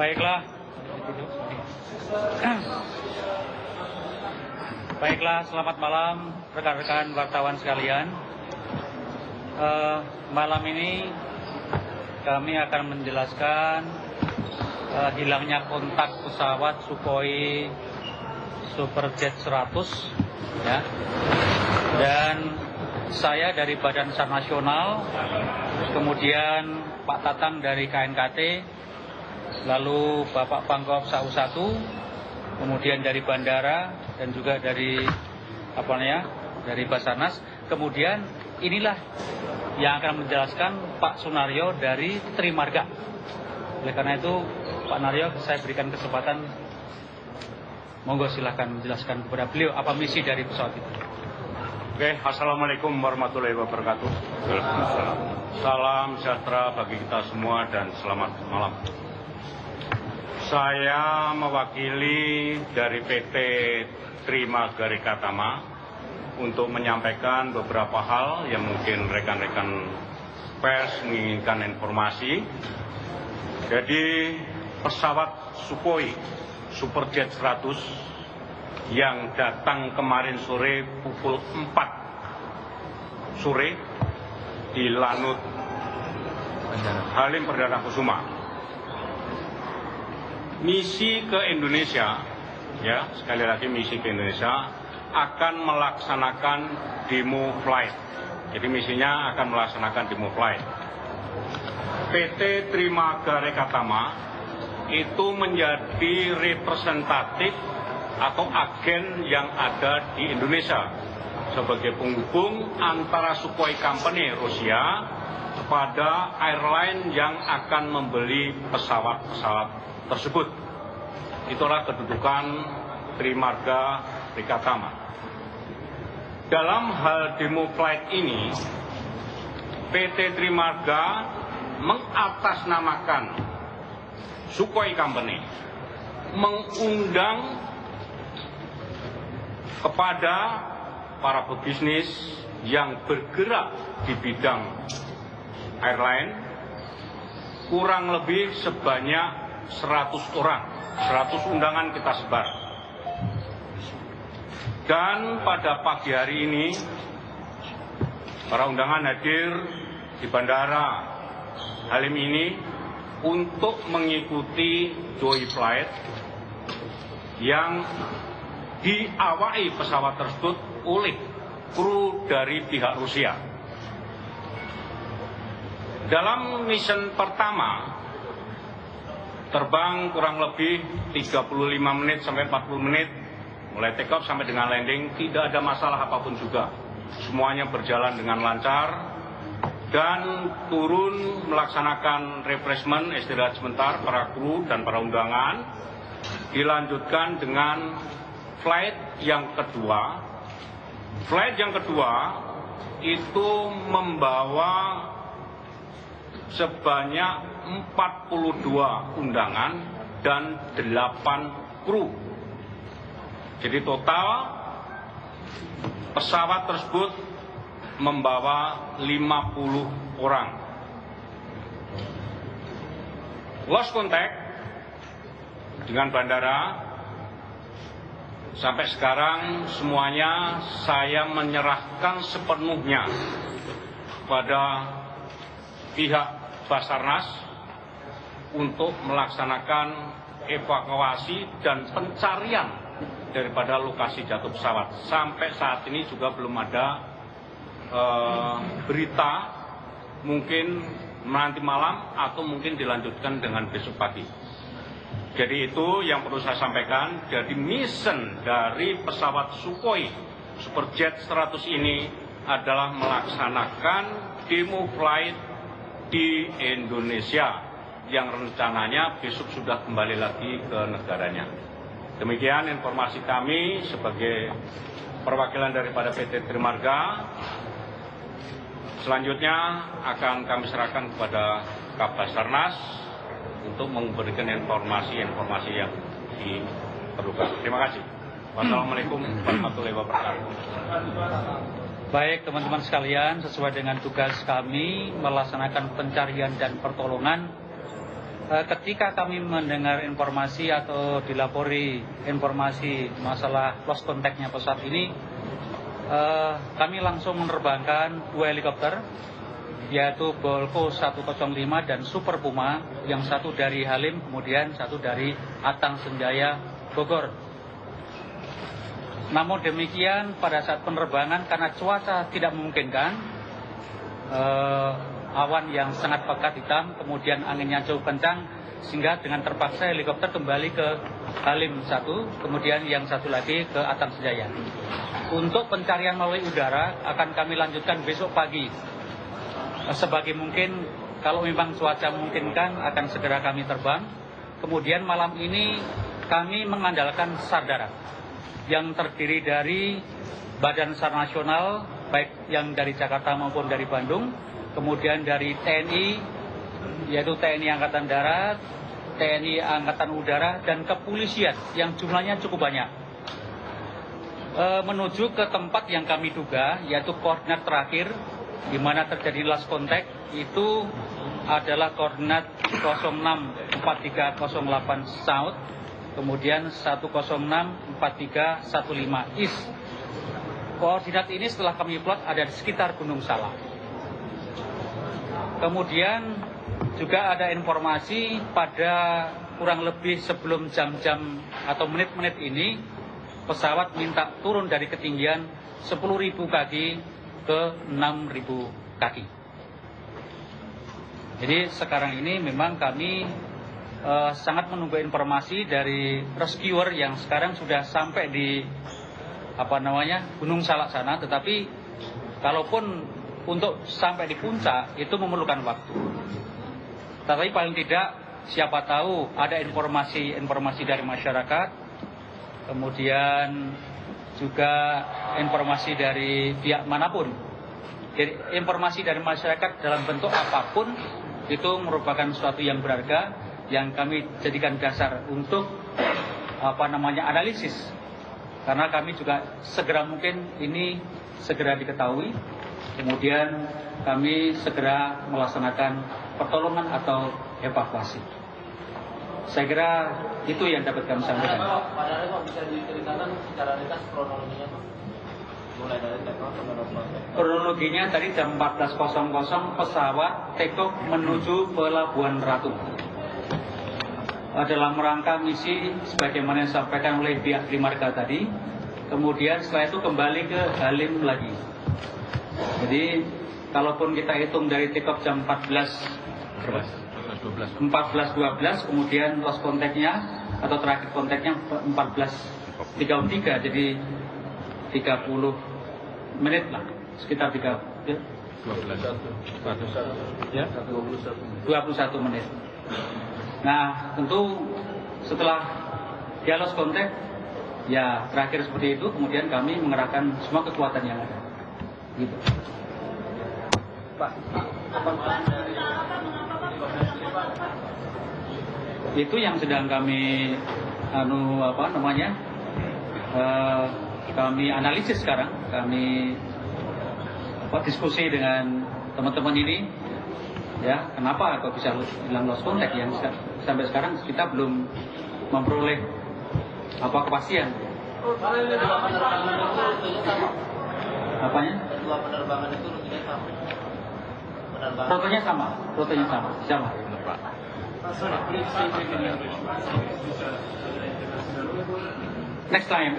Baiklah. Baiklah, selamat malam rekan-rekan wartawan sekalian. Malam ini kami akan menjelaskan hilangnya kontak pesawat Sukhoi Superjet 100 ya. Dan saya dari Badan SAR Nasional, kemudian Pak Tatang dari KNKT, lalu Bapak Pangkop SAU 1, kemudian dari bandara dan juga dari dari Basarnas. Kemudian inilah yang akan menjelaskan Pak Sunaryo dari Trimarga. Oleh karena itu, Pak Naryo, saya berikan kesempatan. Monggo silahkan menjelaskan kepada beliau apa misi dari pesawat itu. Oke, Assalamualaikum warahmatullahi wabarakatuh. Salam sejahtera bagi kita semua dan selamat malam. Saya mewakili dari PT Trimarga Rekatama untuk menyampaikan beberapa hal yang mungkin rekan-rekan pers menginginkan informasi. Jadi pesawat Sukhoi Superjet 100 yang datang kemarin sore pukul 4 sore di Lanut Halim Perdana Kusuma. Misi ke Indonesia, ya sekali lagi misi ke Indonesia, akan melaksanakan demo flight. Jadi misinya akan melaksanakan demo flight. PT Trimarga Rekatama itu menjadi representatif atau agen yang ada di Indonesia sebagai penghubung antara Sukhoi Company Rusia kepada airline yang akan membeli pesawat-pesawat tersebut. Itulah kedudukan Trimarga Rekatama. Dalam hal demo flight ini, PT Trimarga mengatasnamakan Sukhoi Company, mengundang kepada para pebisnis yang bergerak di bidang airline kurang lebih sebanyak 100 orang, 100 undangan kita sebar. Dan pada pagi hari ini para undangan hadir di Bandara Halim ini untuk mengikuti joy flight yang diawaki pesawat tersebut oleh kru dari pihak Rusia. Dalam mission pertama, terbang kurang lebih 35 menit sampai 40 menit, mulai take off sampai dengan landing, tidak ada masalah apapun juga. Semuanya berjalan dengan lancar dan turun melaksanakan refreshment, istirahat sebentar para kru dan para undangan. Dilanjutkan dengan flight yang kedua. Flight yang kedua itu membawa sebanyak 42 undangan dan 8 kru. Jadi total pesawat tersebut membawa 50 orang. Lost contact dengan bandara. Sampai sekarang semuanya saya menyerahkan sepenuhnya pada pihak Basarnas untuk melaksanakan evakuasi dan pencarian daripada lokasi jatuh pesawat. Sampai saat ini juga belum ada berita, mungkin nanti malam atau mungkin dilanjutkan dengan besok pagi. Jadi itu yang perlu saya sampaikan. Jadi mission dari pesawat Sukhoi Superjet 100 ini adalah melaksanakan demo flight di Indonesia yang rencananya besok sudah kembali lagi ke negaranya. Demikian informasi kami sebagai perwakilan daripada PT Trimarga. Selanjutnya akan kami serahkan kepada Kabasarnas untuk memberikan informasi-informasi yang diperlukan. Terima kasih. Wassalamualaikum warahmatullahi wabarakatuh. Baik teman-teman sekalian, sesuai dengan tugas kami melaksanakan pencarian dan pertolongan ketika kami mendengar informasi atau dilapori informasi masalah lost contact-nya pesawat ini, kami langsung menerbangkan 2 helikopter, yaitu Bolko 105 dan Super Puma, yang satu dari Halim, kemudian satu dari Atang Senjaya, Bogor. Namun demikian, pada saat penerbangan karena cuaca tidak memungkinkan, awan yang sangat pekat hitam, kemudian anginnya cukup kencang, sehingga dengan terpaksa helikopter kembali ke Halim 1, kemudian yang satu lagi ke Atang Senjaya. Untuk pencarian melalui udara akan kami lanjutkan besok pagi. Sebagai mungkin, kalau memang cuaca memungkinkan akan segera kami terbang. Kemudian malam ini kami mengandalkan SAR darat yang terdiri dari Badan SAR Nasional, baik yang dari Jakarta maupun dari Bandung, kemudian dari TNI, yaitu TNI Angkatan Darat, TNI Angkatan Udara, dan kepolisian yang jumlahnya cukup banyak. Menuju ke tempat yang kami duga, yaitu koordinat terakhir, di mana terjadi last contact, itu adalah koordinat 064308 South, kemudian 1064315 East. Koordinat ini setelah kami plot ada di sekitar Gunung Salak. Kemudian juga ada informasi pada kurang lebih sebelum jam-jam atau menit-menit ini, pesawat minta turun dari ketinggian 10.000 kaki ke 6.000 kaki. Jadi sekarang ini memang kami sangat menunggu informasi dari rescuer yang sekarang sudah sampai di Gunung Salak sana, tetapi kalaupun untuk sampai di puncak itu memerlukan waktu. Tapi paling tidak siapa tahu ada informasi dari masyarakat, kemudian juga informasi dari pihak manapun. Jadi informasi dari masyarakat dalam bentuk apapun itu merupakan sesuatu yang berharga yang kami jadikan dasar untuk analisis. Karena kami juga segera mungkin ini segera diketahui, kemudian kami segera melaksanakan pertolongan atau evakuasi. Saya kira itu yang dapat kami sampaikan. Pak, bisa diceritakan secara ringkas kronologinya, Pak? Mulai dari take off sampai lost contact. Kronologinya tadi jam 14.00 pesawat take off menuju Pelabuhan Ratu. Dalam rangka misi sebagaimana yang disampaikan oleh pihak Trimarga tadi. Kemudian setelah itu kembali ke Halim lagi. Jadi kalaupun kita hitung dari take off jam 14.12, kemudian lost contact-nya atau terakhir kontaknya 14.33, jadi 30 menit lah, sekitar 21 menit. Nah, tentu setelah dia lost contact, ya terakhir seperti itu, kemudian kami mengerahkan semua kekuatan yang ada. Gitu. Pak, itu yang sedang kami kami analisis sekarang, kami diskusi dengan teman-teman ini, ya kenapa kok bisa hilang lost contact yang sampai sekarang kita belum memperoleh kepastian. Apanya? Dua penerbangan itu rutenya sama. Rutenya sama. Next time,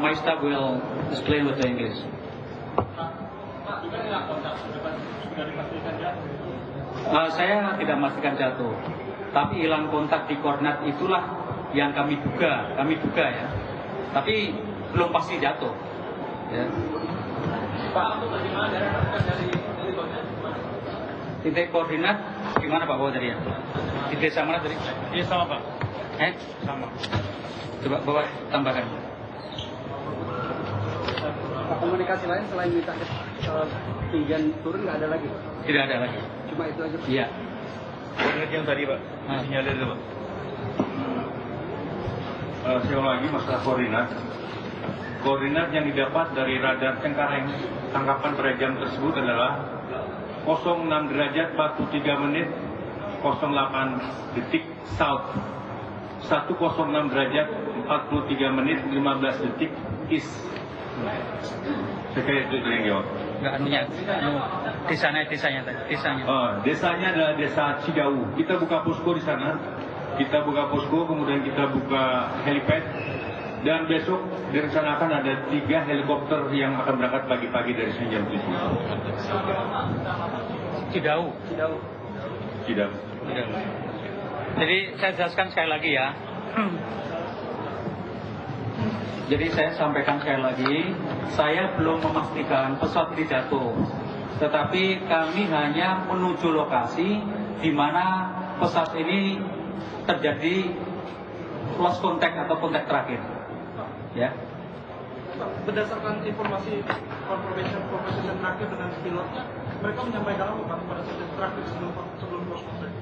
my staff will explain with the English. Saya tidak memastikan jatuh, tapi hilang kontak di koordinat itulah yang kami duga ya. Tapi belum pasti jatuh. Ya. Pak, bagaimana dari titik koordinat gimana Pak Bawa tadi ya? Di desa mana tadi? Iya sama Pak. Sama. Coba Bawa tambahkan. Komunikasi lain selain minta ketinggian turun nggak ada lagi? Tidak ada lagi. Cuma itu aja Pak? Iya. Koordinat yang tadi Pak, sinyalir itu Pak. Saya ulangi masalah koordinat. Koordinat yang didapat dari radar Cengkareng tangkapan per jam tersebut adalah 06 derajat 43 menit 08 detik south, 106 derajat 43 menit 15 detik east. Saya kira itu yang jawab. Enggak anunya, desanya tadi, desanya. Oh, desanya adalah desa Cidau. Kita buka posko di sana. Kita buka posko, kemudian kita buka helipad. Dan besok direncanakan ada 3 helikopter yang akan berangkat pagi-pagi dari jam 7. Cidau. Cidau. Jadi saya jelaskan sekali lagi ya. Jadi saya sampaikan sekali lagi, saya belum memastikan pesawat ini jatuh. Tetapi kami hanya menuju lokasi di mana pesawat ini terjadi lost contact atau kontak terakhir. Ya. Berdasarkan informasi confirmation terakhir dengan pilotnya, mereka menyampaikan apa Pak pada saat terakhir sebelum lost contact?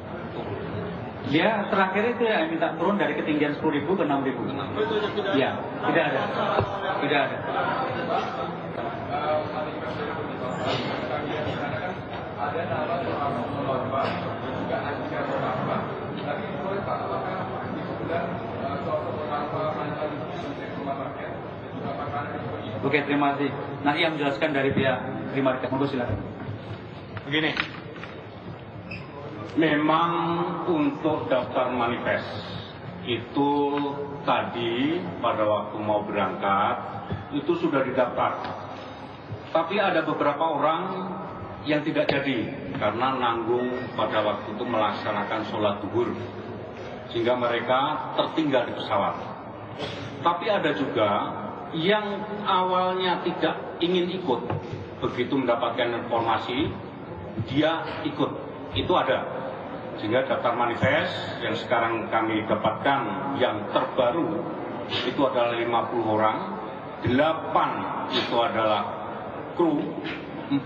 Dia terakhir itu ya minta turun dari ketinggian 10.000 ke 6.000. Ya, tidak ada. Tidak ada. Oke, terima kasih. Nanti yang menjelaskan dari pihak Trimarga, monggo silakan. Begini, memang untuk daftar manifest itu tadi pada waktu mau berangkat itu sudah didaftar. Tapi ada beberapa orang yang tidak jadi karena nanggung pada waktu itu melaksanakan sholat zuhur, sehingga mereka tertinggal di pesawat. Tapi ada juga yang awalnya tidak ingin ikut, begitu mendapatkan informasi dia ikut, itu ada. Sehingga daftar manifest yang sekarang kami dapatkan yang terbaru itu adalah 50 orang, 8 itu adalah kru, 42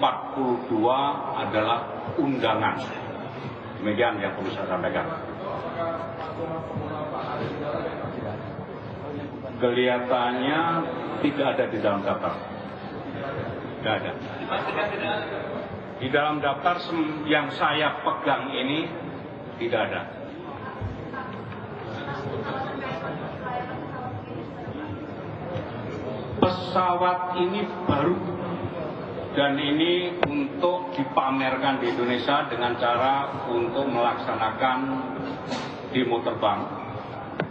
adalah undangan. Demikian yang perlu saya sampaikan. Kelihatannya tidak ada di dalam daftar. Tidak ada. Di dalam daftar yang saya pegang ini tidak ada. Pesawat ini baru dan ini untuk dipamerkan di Indonesia dengan cara untuk melaksanakan demo terbang.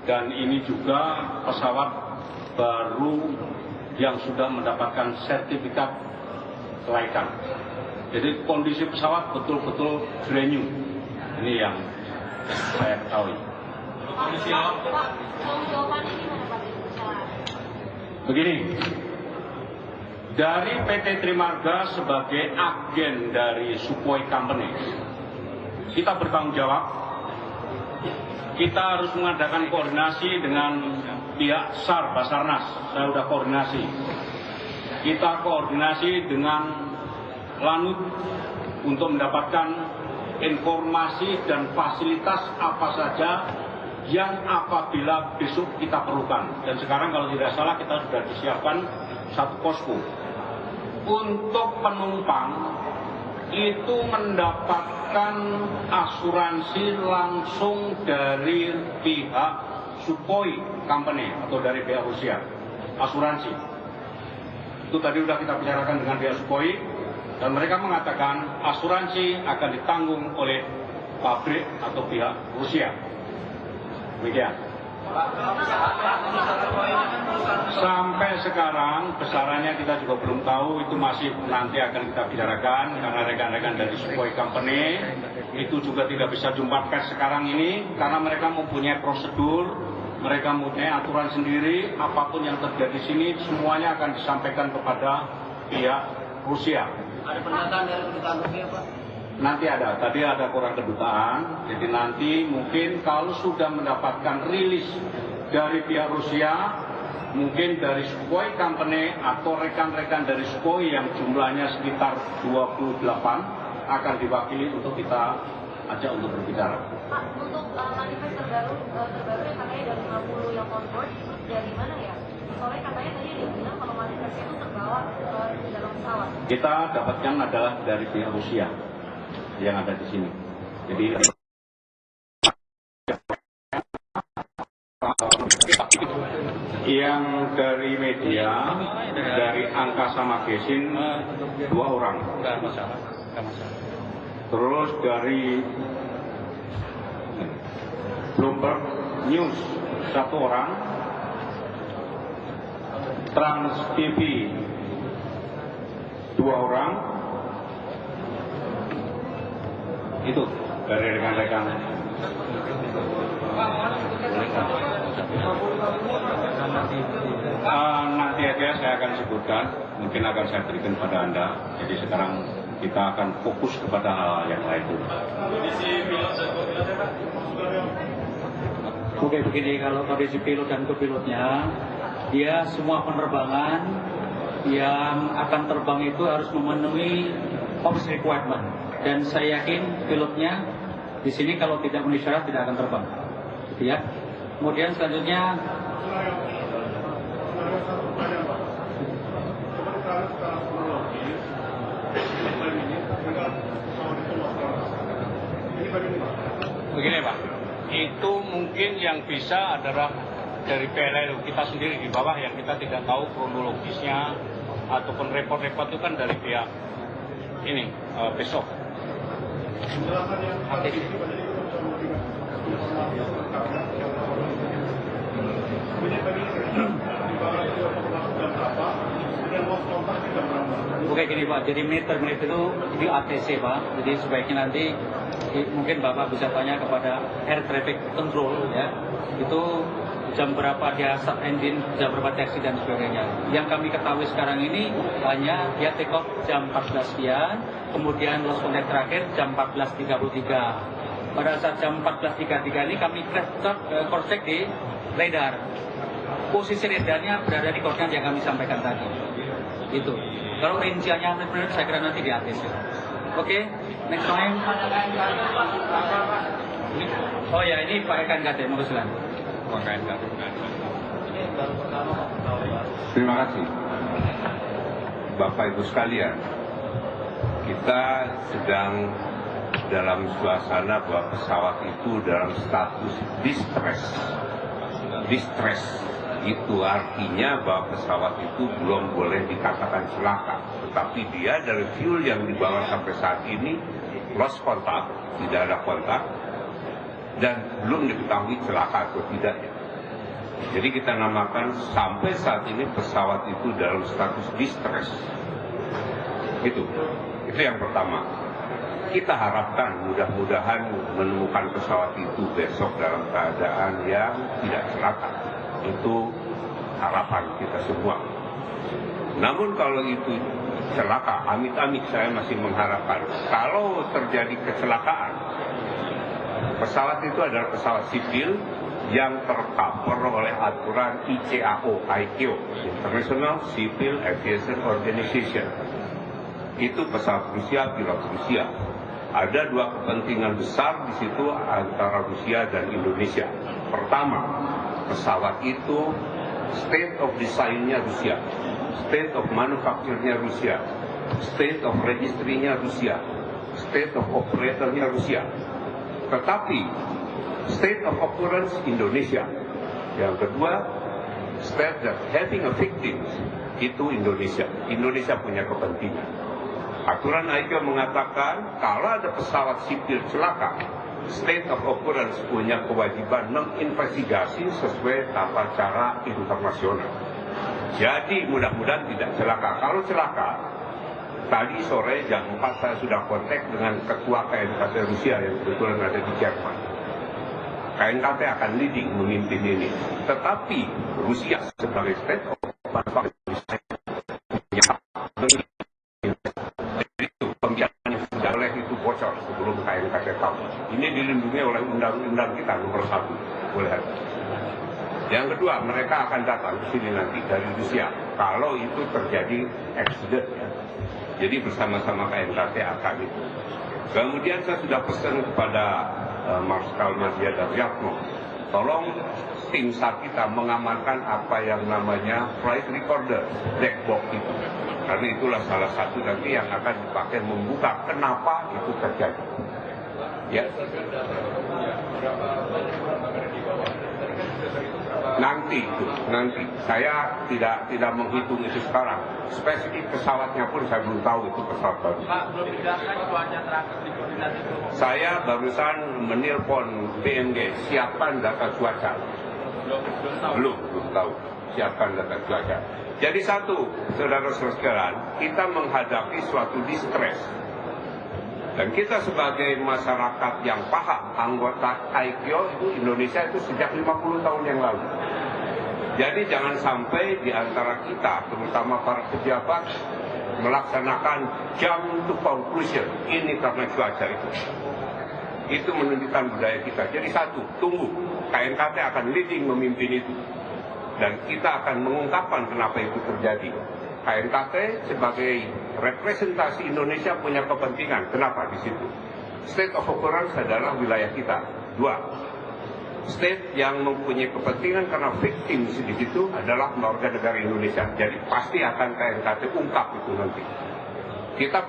Dan ini juga pesawat baru yang sudah mendapatkan sertifikat kelaikan. Jadi kondisi pesawat betul-betul brand new. Ini yang saya ketahui. Begini, dari PT Trimarga sebagai agen dari Sukhoi Company, kita bertanggung jawab. Kita harus mengadakan koordinasi dengan pihak SAR, Basarnas. Saya sudah koordinasi. Kita koordinasi dengan Lanut untuk mendapatkan informasi dan fasilitas apa saja yang apabila besok kita perlukan. Dan sekarang kalau tidak salah kita sudah disiapkan satu posko. Untuk penumpang itu mendapatkan asuransi langsung dari pihak Sukhoi Company atau dari pihak Rusia. Asuransi. Itu tadi sudah kita bicarakan dengan pihak Sukhoi dan mereka mengatakan asuransi akan ditanggung oleh pabrik atau pihak Rusia. Demikian. Sampai sekarang besarannya kita juga belum tahu, itu masih nanti akan kita bicarakan karena rekan-rekan dari Sukhoi Company itu juga tidak bisa jumpa pers sekarang ini karena mereka mempunyai prosedur, mereka mempunyai aturan sendiri, apapun yang terjadi di sini semuanya akan disampaikan kepada pihak Rusia. Ada pernyataan dari kedutaan Rusia, Pak? Nanti ada, tadi ada kurang kedutaan, jadi nanti mungkin kalau sudah mendapatkan rilis dari pihak Rusia, mungkin dari Sukhoi Company atau rekan-rekan dari Sukhoi yang jumlahnya sekitar 28 akan diwakili untuk kita ajak untuk berbicara. Pak, untuk manifest terbaru yang katanya dari 50 yang on board, itu dari mana ya? Soalnya katanya tadi dia bilang kalau manifestnya itu terbawa di dalam pesawat. Kita dapatkan adalah dari pihak Rusia yang ada di sini. Jadi dari media, dari Angkasa Magazine 2 orang. Enggak masalah. Terus dari Bloomberg News 1 orang, Trans TV 2 orang, itu dari rekan-rekan. Nanti aja saya akan sebutkan, mungkin akan saya berikan pada Anda. Jadi sekarang kita akan fokus kepada hal yang lain dulu. Oke, begini, kalau kondisi pilot dan kopilotnya, dia semua penerbangan yang akan terbang itu harus memenuhi ops requirement. Dan saya yakin pilotnya di sini kalau tidak memenuhi syarat tidak akan terbang. Gitu ya. Kemudian selanjutnya Begini Pak, itu mungkin yang bisa adalah dari PLL kita sendiri di bawah yang kita tidak tahu kronologisnya ataupun report-report itu kan dari pihak ini besok. Oke gini Pak, jadi menit per menit itu di ATC Pak, jadi sebaiknya nanti mungkin Bapak bisa tanya kepada Air Traffic Control ya, itu jam berapa dia start engine, jam berapa taxi dan sebagainya. Yang kami ketahui sekarang ini hanya dia take off jam 14 sekian, kemudian lost contact terakhir jam 14.33. Pada saat jam 14.33 ini kami cross check di radar. Posisi radarnya berada di koordinat yang kami sampaikan tadi. Itu. Kalau rinciannya menit saya kira nanti di ATC. Oke, next time. Oh ya, ini Pak KNKT, mau silakan. Pak KNKT. Terima kasih, Bapak Ibu sekalian. Kita sedang dalam suasana bahwa pesawat itu dalam status distress. Itu artinya bahwa pesawat itu belum boleh dikatakan celaka, tetapi dia dari fuel yang dibawa sampai saat ini lost kontak, tidak ada kontak, dan belum diketahui celaka atau tidaknya. Jadi kita namakan sampai saat ini pesawat itu dalam status distress. Itu yang pertama. Kita harapkan mudah-mudahan menemukan pesawat itu besok dalam keadaan yang tidak celaka. Itu harapan kita semua. Namun kalau itu celaka, amit-amit saya masih mengharapkan. Kalau terjadi kecelakaan, pesawat itu adalah pesawat sipil yang tercover oleh aturan ICAO, International Civil Aviation Organization. Itu pesawat Rusia, pilot Rusia. Ada 2 kepentingan besar di situ antara Rusia dan Indonesia. Pertama, pesawat itu state of design-nya Rusia, state of manufacture-nya Rusia, state of registry-nya Rusia, state of operator-nya Rusia. Tetapi state of occurrence Indonesia. Yang kedua, state that having a victim itu Indonesia. Indonesia punya kepentingan. Aturan ICAO mengatakan kalau ada pesawat sipil celaka, state of occurrence punya kewajiban menginvestigasi sesuai tata cara internasional. Jadi mudah-mudahan tidak celaka. Kalau celaka, tadi sore jam 4 saya sudah kontak dengan ketua KNKT Rusia yang kebetulan ada di Jerman. KNKT akan leading memimpin ini. Tetapi Rusia sebagai state of manufacturing sebelum KNKT tahu. Ini dilindungi oleh undang-undang kita nomor 1. Boleh. Yang kedua, mereka akan datang ke sini nanti dari Rusia. Kalau itu terjadi accident, ya. Jadi bersama-sama KNKT akan itu. Kemudian saya sudah pesan kepada Marskal Madya Daryatmo, tolong tim SAR kita mengamankan apa yang namanya flight recorder, black box itu. Karena itulah salah satu nanti yang akan dipakai membuka kenapa itu terjadi. Ya. Nanti. Saya tidak menghitung itu sekarang. Spesifik pesawatnya pun saya belum tahu itu pesawat baru. Pak, belum dijelaskan cuaca terakhir di koordinasi itu. Saya barusan menelpon BMG, siapkan data cuaca. Belum tahu. Siapkan data cuaca. Jadi satu, saudara-saudara sekalian, kita menghadapi suatu distress. Dan kita sebagai masyarakat yang paham, anggota ICAO itu Indonesia itu sejak 50 tahun yang lalu. Jadi jangan sampai di antara kita, terutama para pejabat, melaksanakan jump to conclusion. Ini karena cuaca itu. Itu menunjukkan budaya kita. Jadi satu, tunggu. KNKT akan leading memimpin itu. Dan kita akan mengungkapkan kenapa itu terjadi. KNKT sebagai representasi Indonesia punya kepentingan. Kenapa di situ? State of occurrence adalah wilayah kita. Dua, state yang mempunyai kepentingan karena victim di situ adalah warga negara Indonesia. Jadi pasti akan KNKT ungkap itu nanti. Kita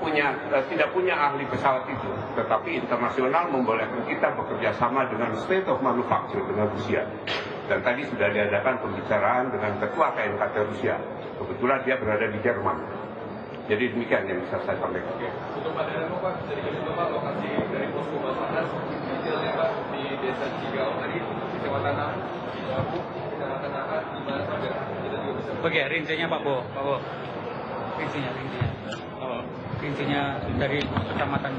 tidak punya ahli pesawat itu, tetapi internasional membolehkan kita bekerja sama dengan state of manufacture dengan Rusia. Dan tadi sudah diadakan pembicaraan dengan ketua KNKT Rusia. Kebetulan dia berada di Jerman. Jadi demikian yang bisa saya sampaikan. Untuk Pak Dano, Pak, jadi kedua Pak, lokasi dari posko Basarnas, detailnya Pak, di desa Cigao tadi, kecamatan Cilaku, kecamatan Nahat, di mana sampai kita juga bisa. Oke, rincinya Pak Bo. Rincinya. Rincinya dari kecamatan.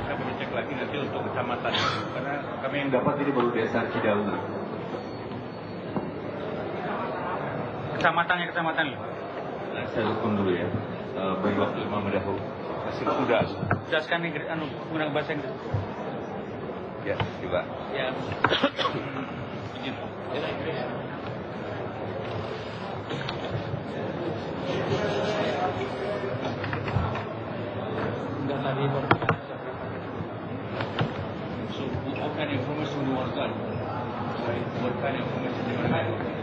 Saya perlu cek lagi nanti untuk kecamatan, karena kami yang dapat ini baru desa Cidawu. Kecamatan. Nah, saya telepon dulu ya, beri waktu 5 menit dahulu. Sudah. Jelaskan menggunakan bahasa Inggris. Ya, coba. Ya. Izin. Enggak tadi So, what kind of information you want to get? What kind of information you want to get?